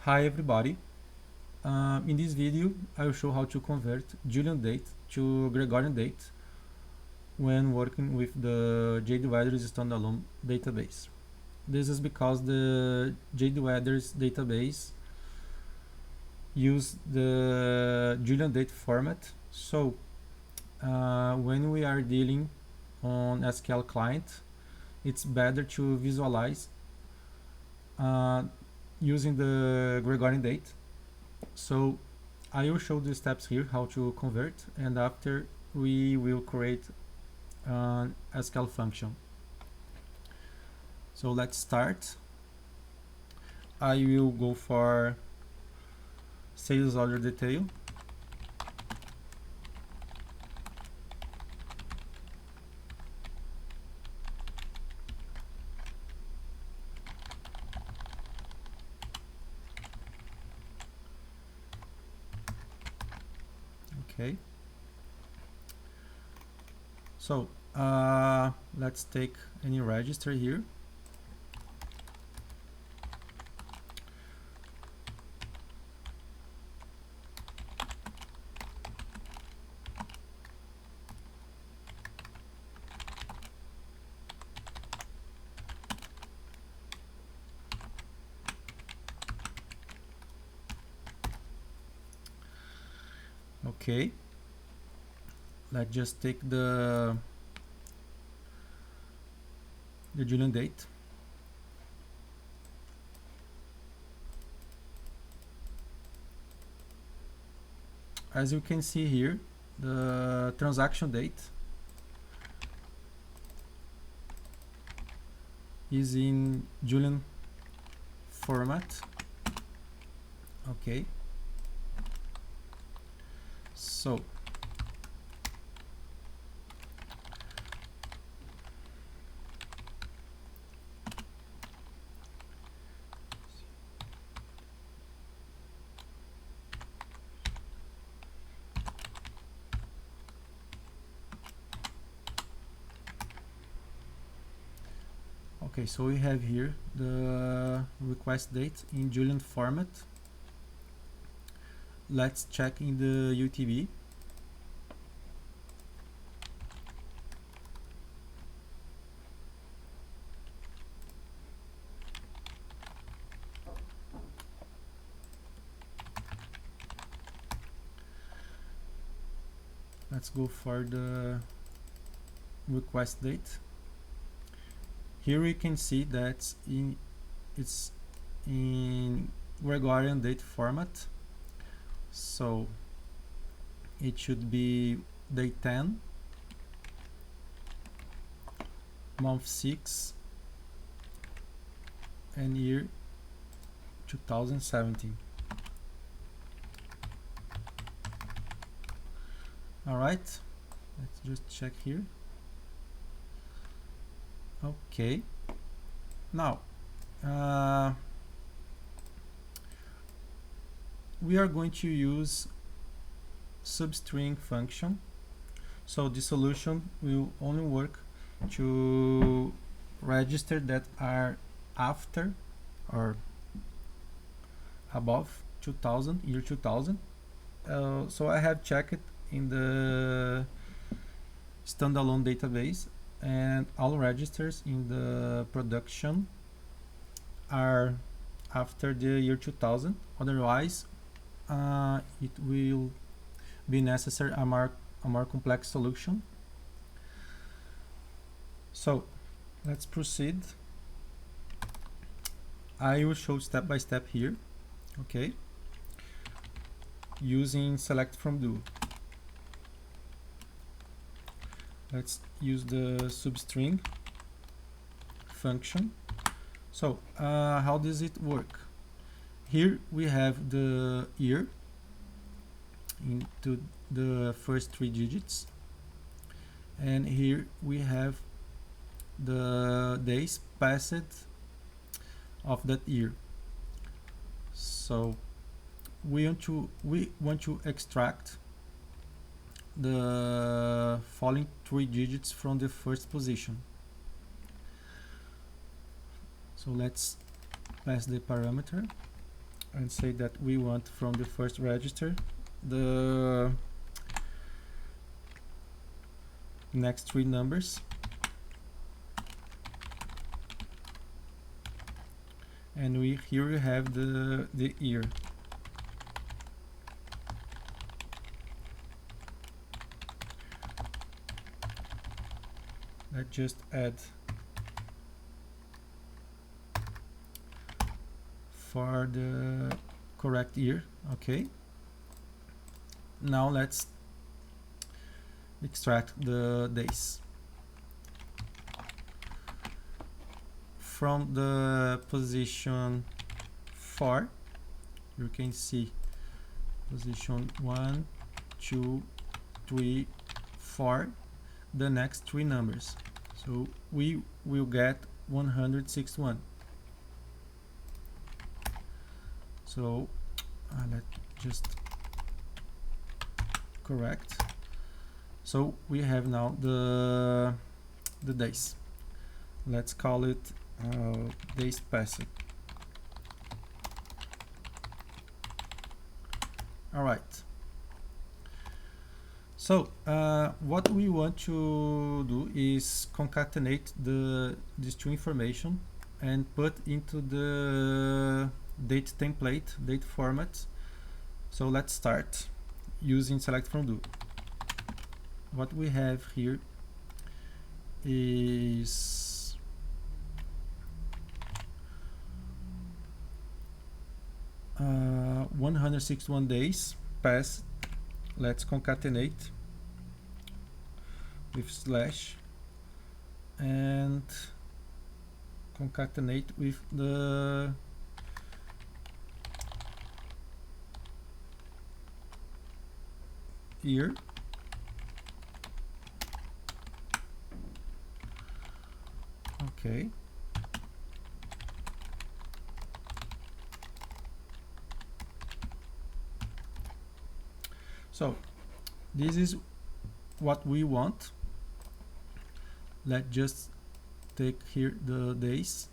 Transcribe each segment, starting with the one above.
Hi everybody. In this video, I will show how to convert Julian date to Gregorian date when working with the JDWeathers standalone database. This is because the JDWeathers database use the Julian date format. So when we are dealing on SQL client, it's better to visualize using the Gregorian date. So I will show the steps here how to convert, and after we will create an SQL function. So let's start. I will go for sales order detail. Okay. So let's take any register here. Okay. Let's just take the Julian date. As you can see here, the transaction date is in Julian format. Okay. So okay, so we have here the request date in Julian format. Let's check in the UTB. Let's go for the request date. Here we can see that it's in Gregorian date format, so it should be day 10, month 6, and year 2017. Alright, let's just check here. Okay, now we are going to use substring function. So the solution will only work to register that are after or above 2000, year 2000. So I have checked in the standalone database, and all registers in the production are after the year 2000. Otherwise, it will be necessary a more complex solution. So let's proceed. I will show step by step here. Okay, using select from do. Let's use the substring function. So how does it work? Here we have the year into the first 3 digits, and here we have the days passed of that year. So we want to extract the following 3 digits from the first position. So let's pass the parameter and say that we want from the first register the next three numbers, and here we have the year. Let's just add for the correct year. Okay, now let's extract the days from the position 4. You can see position 1, 2, 3, 4, the next three numbers. So we will get 161. So let's just correct. So we have now the days. Let's call it days passed. All right. So what we want to do is concatenate these two information and put into the date template, date format. So let's start using select from do. What we have here is 161 days passed. Let's concatenate with slash and concatenate with the year. Okay. So this is what we want. Let's just take here the days.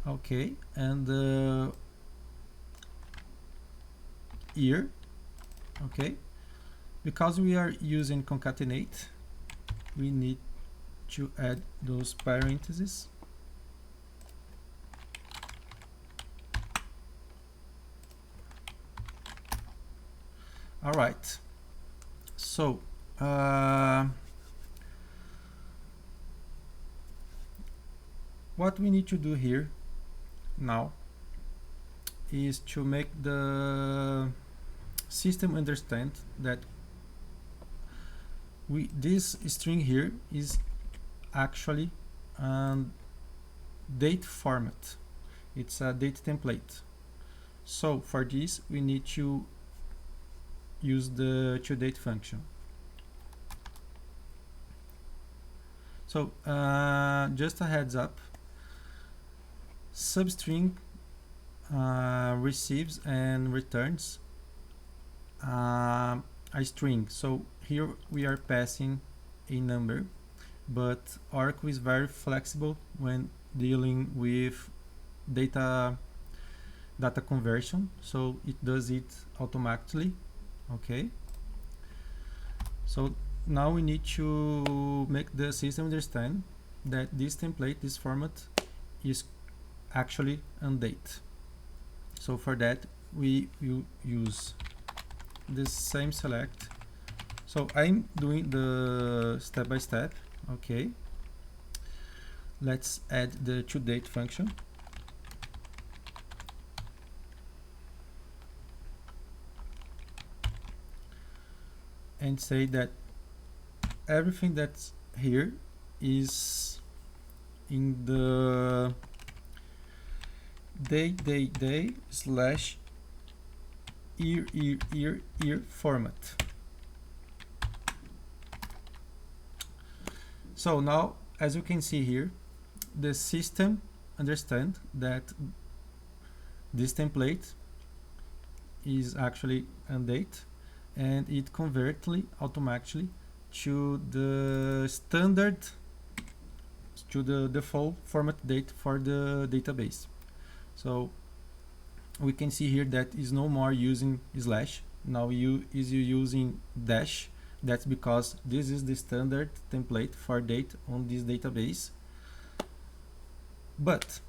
Okay, and the year. Okay, because we are using concatenate, we need to add those parentheses. All right, so what we need to do here now is to make the system understand that this string here is actually date format. It's a date template. So for this we need to use the toDate function. So just a heads up, substring receives and returns a string. So here we are passing a number, but Oracle is very flexible when dealing with data conversion, so it does it automatically. Okay, so now we need to make the system understand that this template, this format, is actually undate. So for that we will use this same select. So I'm doing the step by step. Okay, let's add the toDate function. And say that everything that's here is in the day slash year format. So now, as you can see here, the system understands that this template is actually undate, and it converts automatically to the standard to the default format date for the database. So we can see here that is no more using slash. Now you using dash. That's because this is the standard template for date on this database. But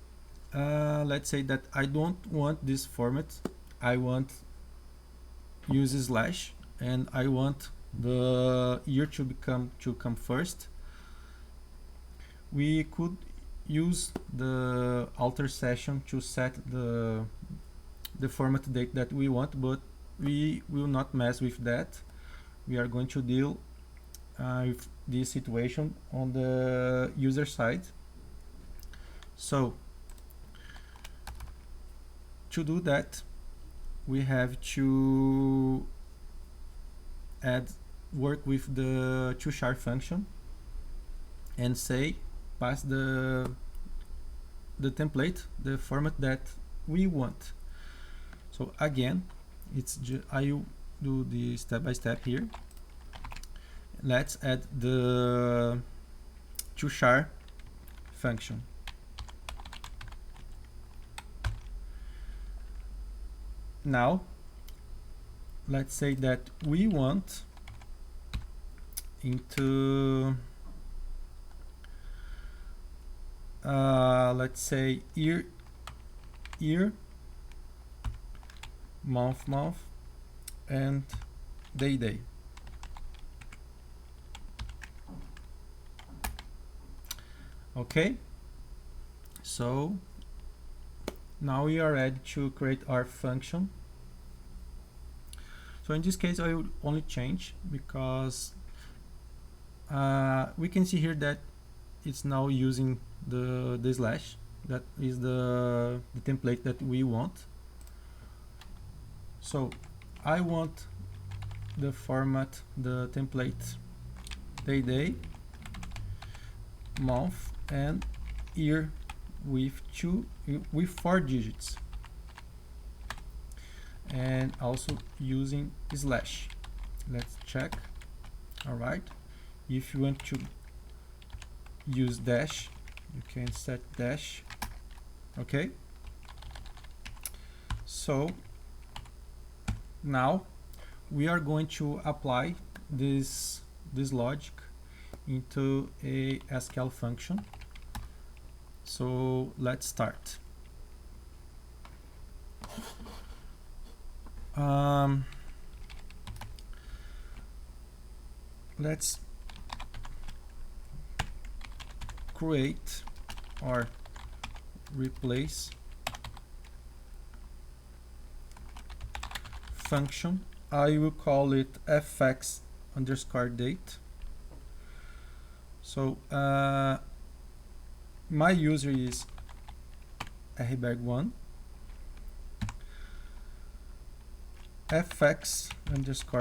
let's say that I don't want this format. I want use slash, and I want the year to come first. We could use the alter session to set the format date that we want, but we will not mess with that. We are going to deal with this situation on the user side. So to do that, we have to work with the CHAR function and say pass the template, the format that we want. So again, I will do the step by step here. Let's add the CHAR function. Now let's say that we want into let's say year, month, and day. Okay, so now we are ready to create our function. So in this case, I will only change because we can see here that it's now using the slash. That is the template that we want. So I want the format, the template day, month, and year with 4 digits, and also using slash. Let's check. All right, if you want to use dash, you can set dash. Okay, so now we are going to apply this logic into a SQL function. So let's start. Let's create or replace function. I will call it fx_date. So my user is Herberg1. fx_date,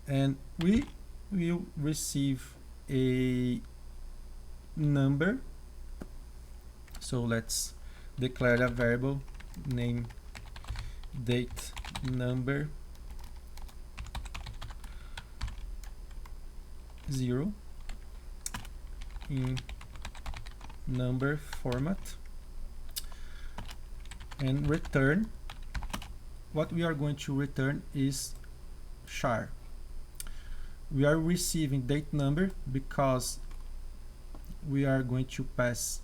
and we will receive a number. So let's declare a variable name date number 0 in number format, and return. What we are going to return is char. We are receiving date number because we are going to pass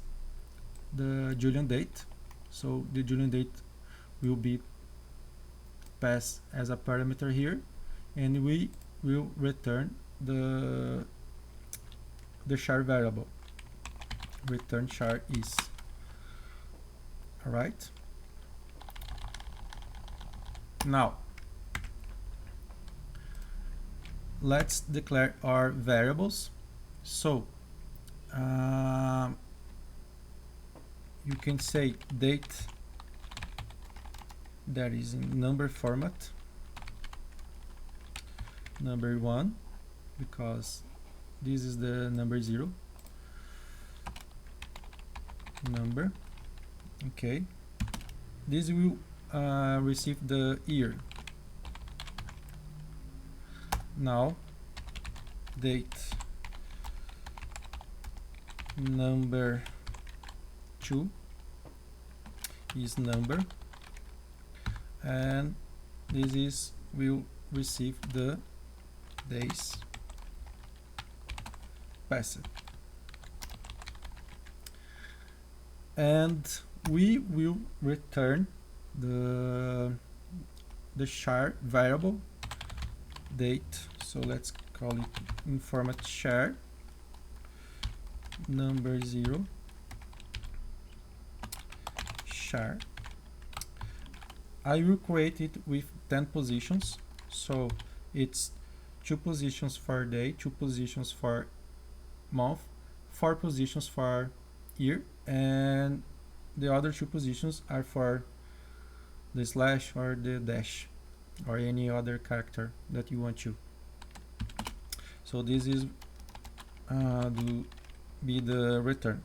the Julian date. So the Julian date will be passed as a parameter here, and we will return the char variable. Return char is. All right. Now let's declare our variables. So you can say date that is in number format, number 1, because this is the number 0 number. Okay, this will receive the year. Now date number 2 is number, and this is will receive the days passed, and we will return the char variable date. So let's call it in format char number 0 char. I will create it with 10 positions, so it's 2 positions for day, 2 positions for month, 4 positions for year, and the other 2 positions are for the slash or the dash or any other character that you want to. So this is be the return.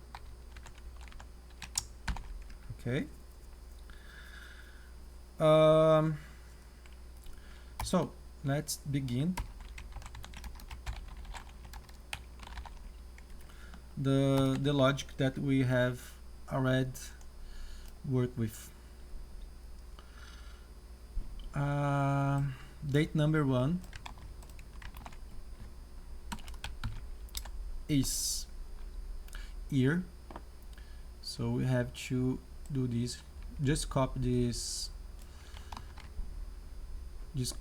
Okay. So let's begin the logic that we have already worked with. Date number 1 is year, so we have to do this. Just copy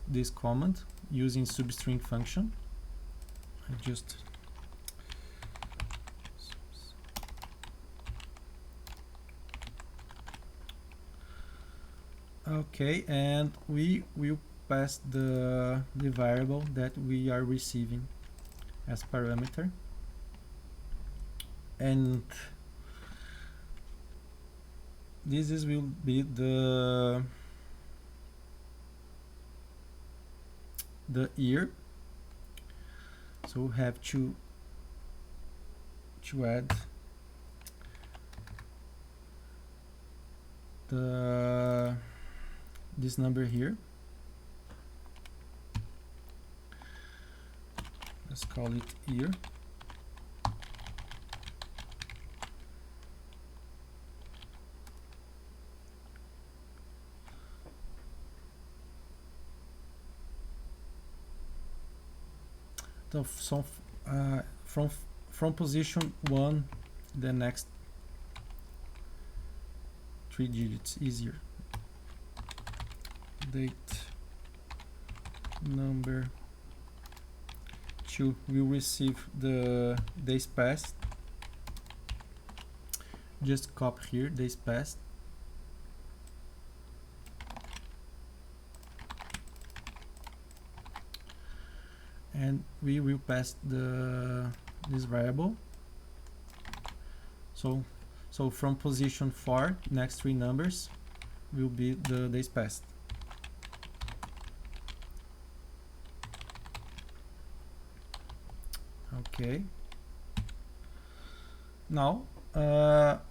this command using substring function. Okay, and we will pass the variable that we are receiving as parameter, and this will be the year. So we have to add this number here. Let's call it year. So from position 1, the next 3 digits easier. Date number 2 will receive the days passed. Just copy here days passed, and we will pass this variable. So from position 4, next 3 numbers will be the days passed. Okay. Now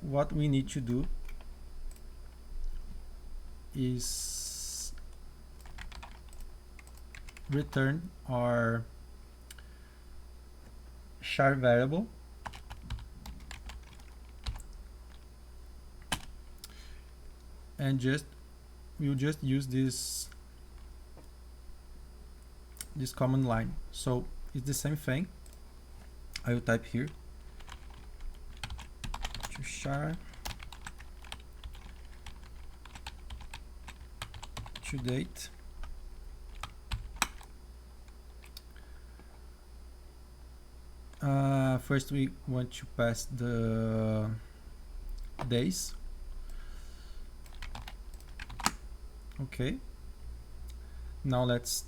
what we need to do is return our char variable, and we'll just use this command line. So it's the same thing. I will type here to char to date. First we want to pass the days. Okay. Now let's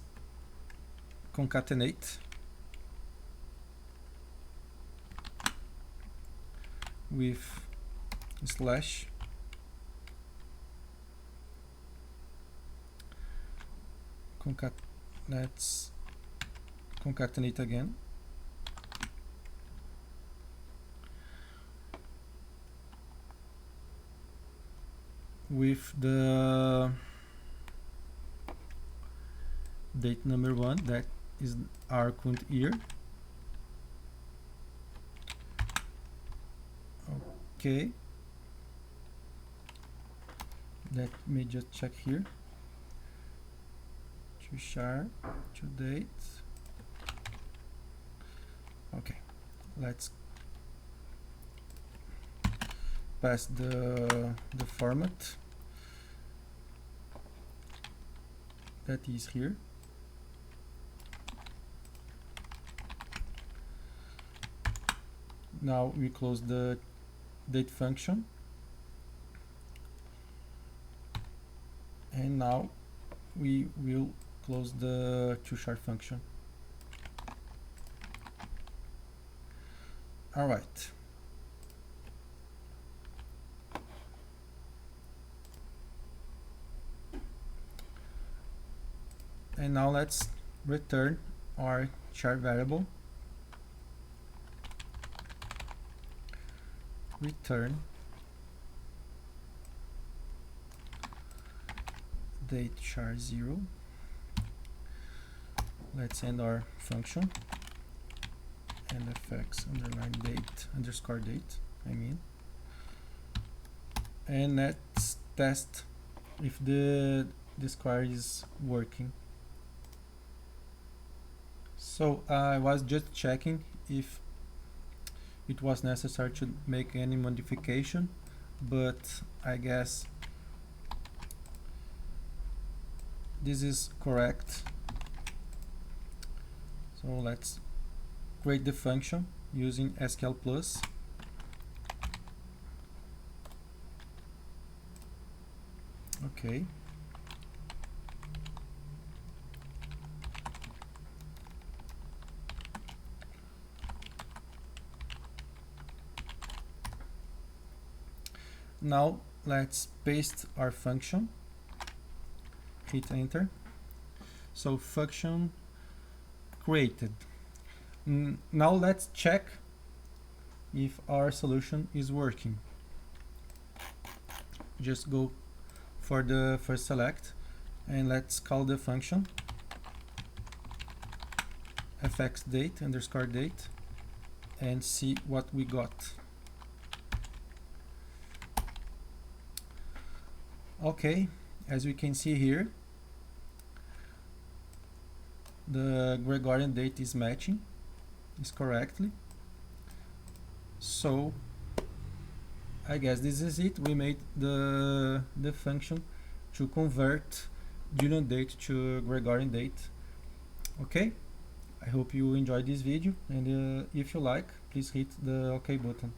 concatenate with slash let's concatenate again with the date number 1, that is our current year, Okay, let me just check here. To char, to date. Okay, let's pass the format that is here. Now we close the date function, and now we will close the CHAR function. All right. And now let's return our char variable. Return date char 0. Let's end our function and fx underline date underscore date, and let's test if this query is working. So I was just checking if it was necessary to make any modification, but I guess this is correct. So let's create the function using sqlplus. Okay. Now let's paste our function, hit enter. So function created. Now let's check if our solution is working. Just go for the first select and let's call the function fxDate underscore date and see what we got. Okay, as we can see here, the Gregorian date is matching correctly. So I guess this is it. We made the function to convert Julian date to Gregorian date. Okay, I hope you enjoyed this video, and if you like, please hit the OK button.